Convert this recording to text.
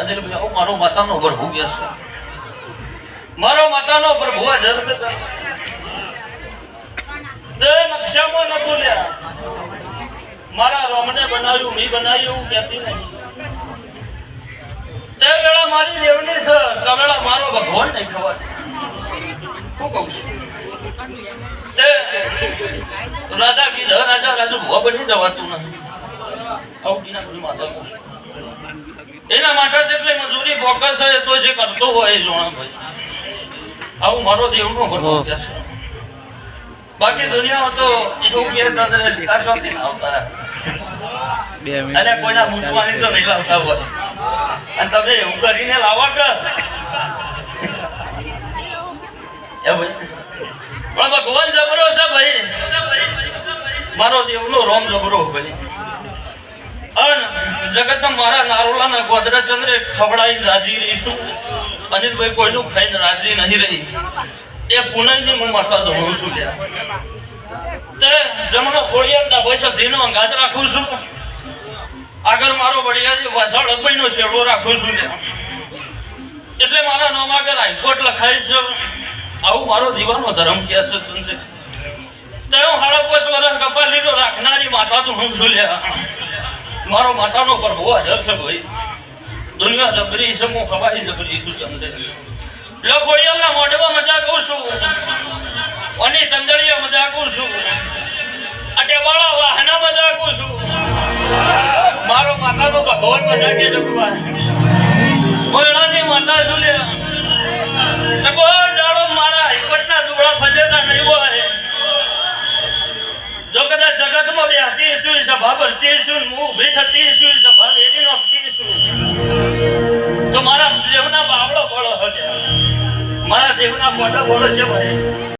અનિલ ભાઈ મારો માતાનો પ્રભુ કે છે, મારો માતાનો પ્રભુ હાજર છે. તે નકશામાં ન બોલ્યા, મારા રોમને બનાવ્યું મી બનાવ્યું કહેતી નહીં. તે વેળા મારી દેવની છે, તે વેળા મારો ભગવાન નહીં ખબર. શું કહું છું? તે રાજા કીધા રાજા રાજુ ભૂવા બની જવાતું નથી. એના માટે જેટલી મજૂરી ફોકસ છે તો જે કરતો હોય એ જોણા ભાઈ. આવું મારો દેવનો ભરવો છે. બાકી દુનિયામાં તો એવું કે ચંદ્ર શિકારથી આવતા અને કોઈના મૂંછવાની તો નહીં લાવતા હોય. અને તમે એવું કરીને લાવવા કે પણ ભગવાન જબરો છે ભાઈ, મારો દેવનો રોમ જબરો ભાઈ. જગત મારા નારોલા ગોધરા ચંદ્રે ખવડાવી રાજી રહીશું. અનિલભાઈ કોઈનું ખાઈને રાજી નહીં રહી. એ પુનઃની હું માતા જોઉં છું. તે જમણો ખોડિયારના પૈસા ધીનો અંગાત રાખું છું. આગળ મારો બળિયાજી વાસળ અબઈનો શેડો રાખું છું. એટલે મારા નામ આગળ હાઈકોર્ટ લખાય છે. આવું મારો જીવાનો ધર્મ કહે છે. તે હું 5.5 વર્ષ કપા લીધો રાખનારી માતા તો હું છું. મારો માતાનો પ્રભુ હાજર છે ભાઈ. દુનિયા જબરી છે, હું ખવાઈ જબરી છું. ચંદ્રે લખોડિયાના મોઢવા મજા કહું છું, અને ચંદડીયા મજા કહું છું, અટેવાળા વાહના મજા કહું છું. મારો માતાનો ભગવાન મજા કે જગવા મોરણાની માતા છું. લે કોઈ જાડો મારા હાઈકોર્ટના દુબળા ફજેતા નહીં હોય. જો કદાચ જગતમાં બેસતી છું, સભા ભરતી છું, હું ઊભી થતી છું, સભા વેરી નાખતી છું, તો મારા દેવના બાવળો ફળો હશે, મારા દેવના ફોટો ફળો છે ભાઈ.